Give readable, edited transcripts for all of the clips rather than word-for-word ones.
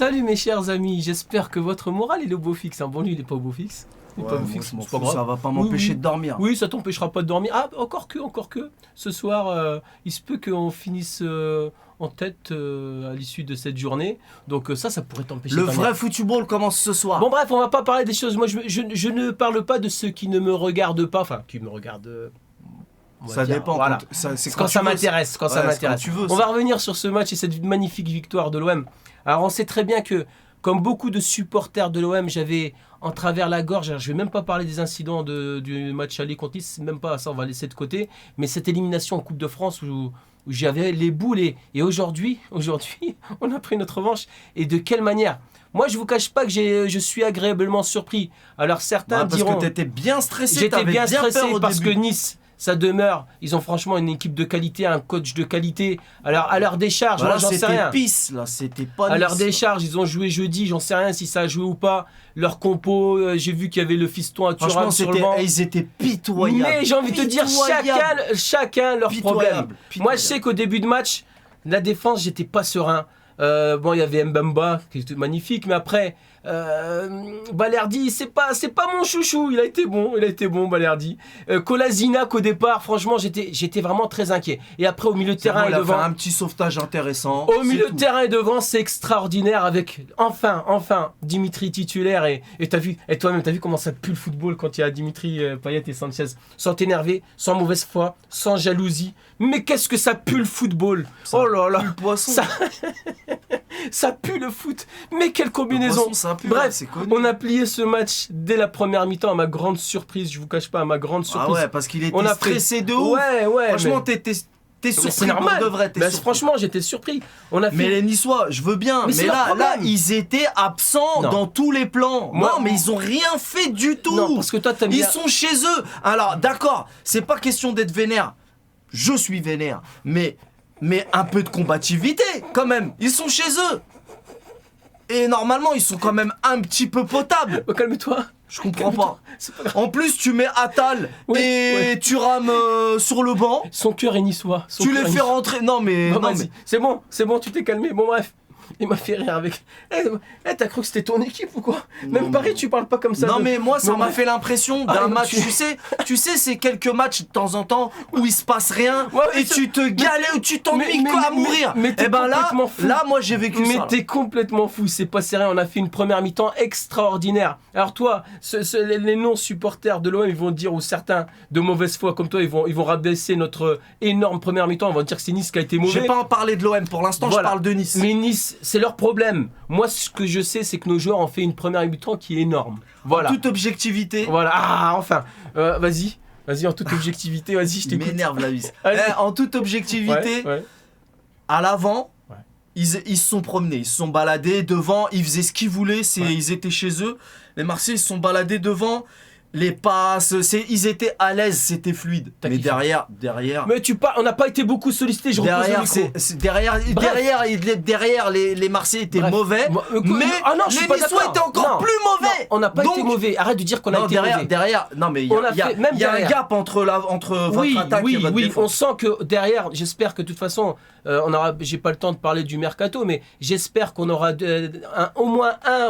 Salut mes chers amis, j'espère que votre moral est au beau fixe. Bon, lui il est pas au beau fixe. Il est pas au beau fixe, c'est pas grave. Ça va pas m'empêcher de dormir. Oui, ça t'empêchera pas de dormir. Ah, encore que. Ce soir, il se peut qu'on finisse en tête à l'issue de cette journée. Donc ça pourrait t'empêcher. Le vrai football commence ce soir. Bon bref, on va pas parler des choses. Moi, je ne parle pas de ceux qui ne me regardent pas. Enfin, qui me regardent... Ça dépend. Voilà. Quand ça m'intéresse. On va revenir sur ce match et cette magnifique victoire de l'OM. Alors on sait très bien que, comme beaucoup de supporters de l'OM, j'avais en travers la gorge, alors, je ne vais même pas parler des incidents du match aller contre Nice, même pas ça, on va laisser de côté, mais cette élimination en Coupe de France où j'avais les boules et aujourd'hui, on a pris notre revanche. Et de quelle manière ? Moi, je vous cache pas que je suis agréablement surpris. Alors certains diront... Parce que tu étais bien stressé. J'étais bien stressé parce que Nice... Ça demeure, ils ont franchement une équipe de qualité, un coach de qualité. Alors à l'heure des charges, voilà, j'en sais rien. C'était pisse, là, c'était pas à l'heure des charges, ils ont joué jeudi, j'en sais rien si ça a joué ou pas. Leur compo, j'ai vu qu'il y avait le fiston à Thuram sur le banc. Ils étaient pitoyables. Mais j'ai envie de te dire, chacun leur problème. Moi, je sais qu'au début de match, la défense, j'étais pas serein. Bon, il y avait Mbamba qui était magnifique, mais après Balerdi, c'est pas mon chouchou. Il a été bon Balerdi. Kolasinac au départ, franchement, j'étais vraiment très inquiet. Et après au milieu de terrain et devant, il a fait un petit sauvetage intéressant. Au milieu de terrain et devant, c'est extraordinaire avec enfin Dimitri titulaire et toi-même t'as vu comment ça pue le football quand il y a Dimitri Payet et Sanchez, sans t'énerver, sans mauvaise foi, sans jalousie. Mais qu'est-ce que ça pue le football. Oh là là, le poisson. Ça pue le foot. Mais quelle combinaison. Bref, on a plié ce match dès la première mi-temps à ma grande surprise. Je vous cache pas, à ma grande surprise. Ah ouais, parce qu'il était stressé de ouf. Ouais. Franchement, t'es surpris. C'est normal. Surpris. Franchement, j'étais surpris. Mais les Niçois, je veux bien. Mais là, ils étaient absents dans tous les plans. Mais ils ont rien fait du tout. Non, parce que toi, t'aimes bien. Ils sont chez eux. Alors, d'accord, c'est pas question d'être vénère. Je suis vénère. Mais un peu de combativité, quand même. Ils sont chez eux. Et normalement, ils sont quand même un petit peu potables. Calme-toi. Je comprends pas. En plus, tu mets Attal et Thuram sur le banc. Son cœur est niçois. Tu les fais rentrer. Non mais c'est bon, tu t'es calmé. Bon bref. Il m'a fait rire avec. T'as cru que c'était ton équipe ou quoi? Même Paris, tu parles pas comme ça. Non, mais moi, ça m'a fait l'impression d'un match. Tu sais, c'est quelques matchs de temps en temps où il se passe rien et tu te galères, tu t'ennuies à mourir. Et ben là, moi, j'ai vécu ça. Mais t'es complètement fou. C'est pas sérieux. On a fait une première mi-temps extraordinaire. Alors, toi, les non-supporters de l'OM, ils vont dire, ou certains de mauvaise foi comme toi, ils vont rabaisser notre énorme première mi-temps. Ils vont dire que c'est Nice qui a été mauvais. Je vais pas en parler de l'OM pour l'instant, je parle de Nice. Mais Nice, c'est leur problème. Moi, ce que je sais, c'est que nos joueurs ont fait une première mi-temps qui est énorme. Voilà. En toute objectivité. Voilà. Ah, enfin. Vas-y, en toute objectivité, vas-y, je t'écoute. M'énerve la vis. En toute objectivité, à l'avant, ils se sont promenés, ils se sont baladés devant, ils faisaient ce qu'ils voulaient, ils étaient chez eux. Les Marseillais se sont baladés devant. Les passes, ils étaient à l'aise, c'était fluide. Mais derrière. Mais on n'a pas été beaucoup sollicité. Derrière, les Marseillais étaient mauvais. Mais les Niçois étaient encore plus mauvais. On n'a pas été mauvais. Arrête de dire qu'on a été mauvais. Derrière, non mais il y a un gap entre votre attaque et votre défense. On sent que derrière, j'espère que de toute façon, j'ai pas le temps de parler du mercato, mais j'espère qu'on aura au moins un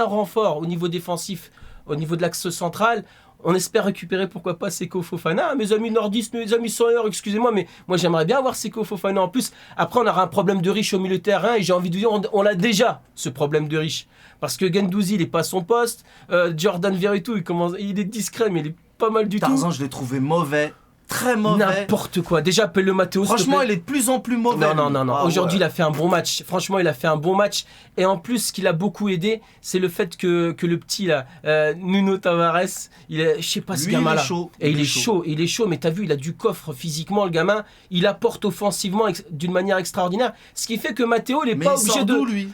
renfort au niveau défensif. Au niveau de l'axe central, on espère récupérer pourquoi pas Seko Fofana. Mes amis nordistes, mes amis sonneurs, excusez-moi, mais moi j'aimerais bien avoir Seko Fofana en plus. Après, on aura un problème de riche au milieu de terrain et j'ai envie de dire, on l'a déjà, ce problème de riche. Parce que Guendouzi, il n'est pas à son poste. Jordan Verretou, il est discret, mais il est pas mal du tout. Tarzan, je l'ai trouvé mauvais. Très mauvais. N'importe quoi. Déjà, appelle-le Mathéo. Franchement, il est de plus en plus mauvais. Non. Aujourd'hui, il a fait un bon match. Franchement, il a fait un bon match. Et en plus, ce qui l'a beaucoup aidé, c'est le fait que le petit, là, Nuno Tavares, je sais pas ce gamin-là. Il est chaud, mais t'as vu, il a du coffre physiquement, le gamin. Il apporte offensivement d'une manière extraordinaire. Ce qui fait que Mathéo, il n'est pas obligé de. Lui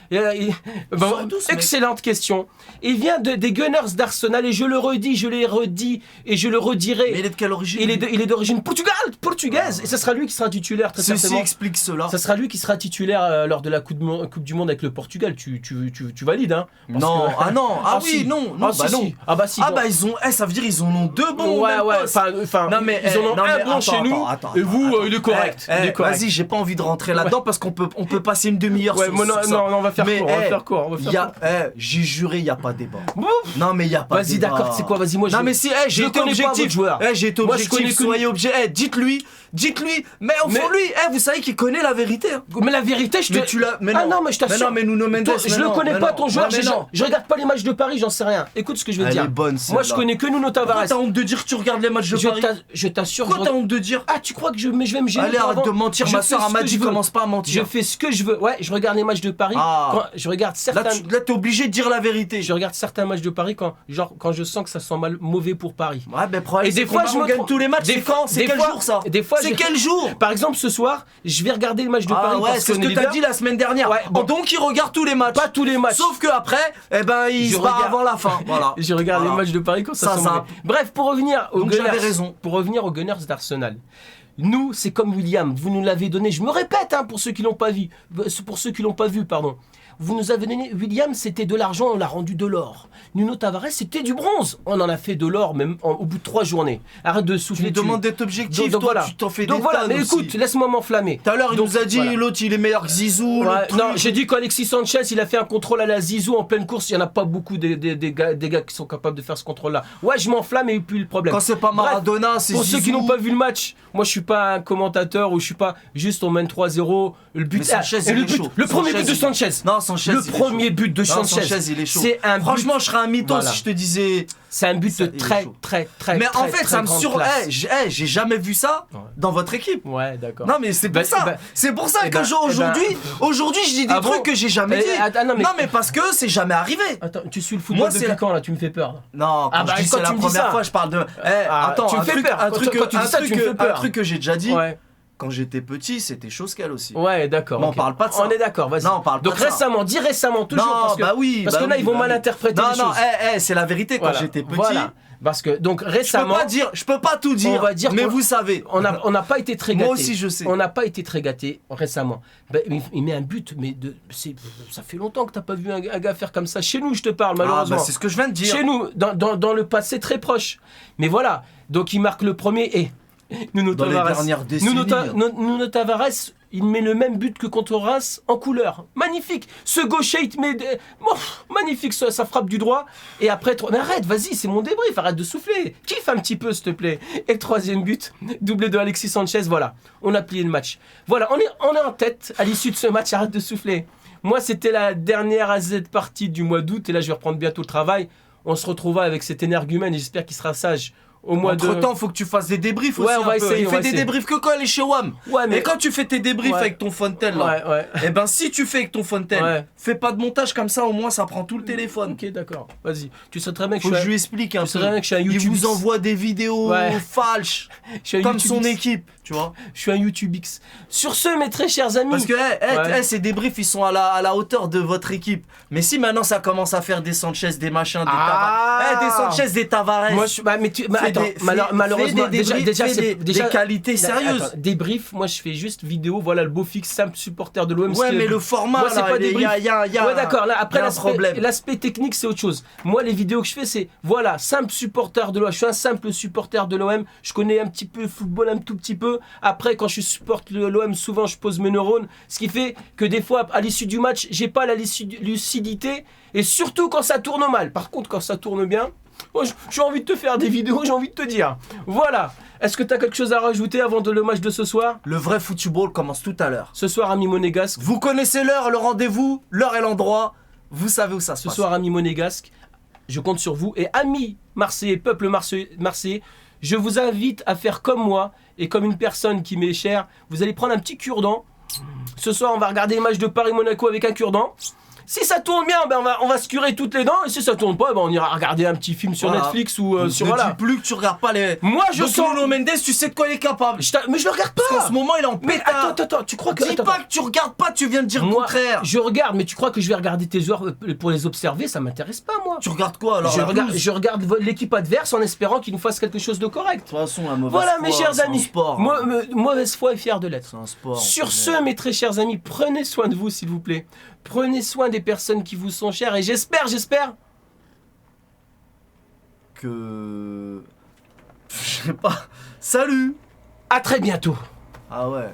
excellente question. Il vient des Gunners d'Arsenal, et je le redis, je l'ai redit, et je le redirai. Mais il est de quelle origine? Il est d'origine d'origine portugaise, et ça sera lui qui sera titulaire très certainement. Ceci explique cela. Ça sera lui qui sera titulaire lors de la Coupe du Monde avec le Portugal. Tu valides, hein? Non, oui, non, non, bah non. Si. Ils ont, ça veut dire ils en ont 2 bons. Ouais, enfin, ils en ont un bon chez nous. Et vous, il est correct. Vas-y, j'ai pas envie de rentrer là-dedans parce qu'on peut passer une demi-heure sur ça. Non, on va faire court. J'ai juré, il y a pas débat. Non, mais il y a pas débat. Vas-y, d'accord, c'est quoi? Vas-y, moi je. Non, mais si, j'ai été objectif. J'ai été objectif, soyez objectif. Dites-lui, mais au fond, lui, vous savez qu'il connaît la vérité. Mais la vérité, je te. Non, mais je t'assure. Non, mais Nuno Mendes. Je le connais pas, ton joueur. Je regarde pas les matchs de Paris, j'en sais rien. Écoute ce que je veux dire. Moi, je connais que Nuno Tavares. T'as honte de dire que tu regardes les matchs de Paris? Je t'assure. Pourquoi t'as honte de dire? Ah, tu crois que je vais me gêner? Allez, arrête de mentir, ma soeur m'a dit commence pas à mentir. Je fais ce que je veux. Ouais, je regarde les matchs de Paris. Je regarde certains. Là, t'es obligé de dire la vérité. Je regarde certains matchs de Paris quand je sens que ça sent mauvais pour Paris. Ouais, mais problème, et des fois, je gagne tous les matchs. C'est quand? C'est quel jour ça? C'est quel jour? Par exemple, ce soir, je vais regarder le match de Paris. Ouais, c'est ce que t'as dit la semaine dernière. Donc, il regarde tous les matchs. Pas tous les matchs. Sauf que après, il se bat avant la fin. Voilà. Je regarde les matchs de Paris quand ça sent mauvais. Bref, pour revenir aux Gunners d'Arsenal. Nous, c'est comme William, vous nous l'avez donné, je me répète, hein, pour ceux qui l'ont pas vu, pardon. Vous nous avez donné, William, c'était de l'argent, on l'a rendu de l'or. Nuno Tavares, c'était du bronze. On en a fait de l'or, même au bout de 3 journées. Arrête de souffler. Tu me demandes d'être objectif, donc, voilà. Tu t'en fais des donc voilà, mais aussi. Écoute, laisse-moi m'enflammer. Tout à l'heure, il nous a dit, l'autre, il est meilleur que Zizou. Non, j'ai dit qu'Alexis Sanchez, il a fait un contrôle à la Zizou en pleine course. Il n'y en a pas beaucoup des gars qui sont capables de faire ce contrôle-là. Ouais, je m'enflamme et puis le problème. Quand c'est pas Maradona, c'est pour Zizou. Ceux qui n'ont pas vu le match, moi, je suis pas un commentateur ou je suis pas juste on mène 3-0. Le but, le premier but de Sanchez. Non, Sanchez. Le premier but de Sanchez, il est chaud. Franchement, je serais un mytho si je te disais. C'est un but très. Mais en fait, ça me j'ai jamais vu ça dans votre équipe. Ouais, d'accord. Non, mais c'est pour ça. C'est pour ça qu'aujourd'hui, je dis des trucs que j'ai jamais dit. Non, mais parce que c'est jamais arrivé. Attends, tu suis le football depuis quand là? Tu me fais peur. Non, quand je dis c'est la première fois, je parle de. Attends, tu me fais peur. Un truc que j'ai déjà dit. Quand j'étais petit, c'était chose qu'elle aussi. Ouais, d'accord. Mais on parle pas de ça. On est d'accord, vas-y. Non, on parle pas de ça. Donc récemment, dis récemment, toujours. Non, parce que là, ils vont mal interpréter les choses. Non, c'est la vérité quand j'étais petit. Voilà. Parce que, donc récemment. Je peux pas tout dire. On va dire mais vous savez. On n'a pas été très gâtés. Moi aussi, je sais. On n'a pas été très gâtés récemment. Il met un but, mais ça fait longtemps que t'as pas vu un gars faire comme ça. Chez nous, je te parle, malheureusement. C'est ce que je viens de dire. Chez nous, dans le passé très proche. Mais voilà. Donc, il marque le premier et. Nuno Tavares, il met le même but que contre Reims en couleur. Magnifique. Ce gaucher, il te met magnifique, ça frappe du droit. Et après, mais arrête, vas-y, c'est mon débrief, arrête de souffler. Kiffe un petit peu, s'il te plaît. Et le troisième but, doublé de Alexis Sanchez, voilà. On a plié le match. Voilà, on est en tête à l'issue de ce match, arrête de souffler. Moi, c'était la dernière AZ partie du mois d'août. Et là, je vais reprendre bientôt le travail. On se retrouvera avec cet énergumène et j'espère qu'il sera sage. Entre-temps, faut que tu fasses des débriefs aussi. On va essayer. Il fait des débriefs que quand elle est chez WAM. Et quand tu fais tes débriefs avec ton Fontaine là, si tu fais avec ton Fontaine, fais pas de montage comme ça, au moins ça prend tout le téléphone. Ok, d'accord. Vas-y. Tu sais très bien que je lui explique un peu. Il vous envoie des vidéos falches comme son équipe. Tu vois, je suis un YouTube X. Sur ce, mes très chers amis. Parce que ces débriefs, ils sont à la hauteur de votre équipe. Mais si maintenant ça commence à faire des Sanchez, des machins, des Tavares. Des Sanchez, des Tavares. Moi, malheureusement, déjà, des qualités sérieuses. Débrief, moi je fais juste vidéo. Voilà le beau fixe, simple supporter de l'OM. Ouais, mais le format, moi, c'est pas débrief. Ouais, d'accord. Là, après, l'aspect technique, c'est autre chose. Moi, les vidéos que je fais, c'est voilà, simple supporter de l'OM. Je suis un simple supporter de l'OM. Je connais un petit peu le football, un tout petit peu. Après, quand je supporte l'OM, souvent je pose mes neurones, ce qui fait que des fois, à l'issue du match, j'ai pas la lucidité, et surtout quand ça tourne mal. Par contre, quand ça tourne bien, moi, j'ai envie de te faire des vidéos, j'ai envie de te dire. Voilà. Est-ce que tu as quelque chose à rajouter avant le match de ce soir? Le vrai football commence tout à l'heure. Ce soir, ami monégasque. Vous connaissez l'heure, le rendez-vous, l'heure et l'endroit. Vous savez où ça se passe. Ce soir, ami monégasque, je compte sur vous. Et amis marseillais, peuple marseillais, je vous invite à faire comme moi et comme une personne qui m'est chère. Vous allez prendre un petit cure-dent. Ce soir, on va regarder les matchs de Paris-Monaco avec un cure-dent. Si ça tourne bien, ben on va se curer toutes les dents. Et si ça tourne pas, ben on ira regarder un petit film sur Netflix ou sur Ne dis plus que tu regardes pas les. Moi je sens. Nuno Mendes, tu sais de quoi il est capable. Mais je le regarde pas. Parce qu'en ce moment il est en pétard. Attends, tu crois que. Dis pas que tu regardes pas, tu viens de dire le contraire. Je regarde, mais tu crois que je vais regarder tes joueurs pour les observer? Ça m'intéresse pas, moi. Tu regardes quoi alors? Je regarde l'équipe adverse en espérant qu'ils nous fassent quelque chose de correct. De toute façon, la mauvaise voilà, foi, mes chers amis. Sport, mauvaise foi et fier de l'être. C'est un sport. Sur ce, mes très chers amis, prenez soin de vous, s'il vous plaît. Prenez soin des personnes qui vous sont chères et j'espère que... Je sais pas. Salut. à très bientôt. Ah ouais.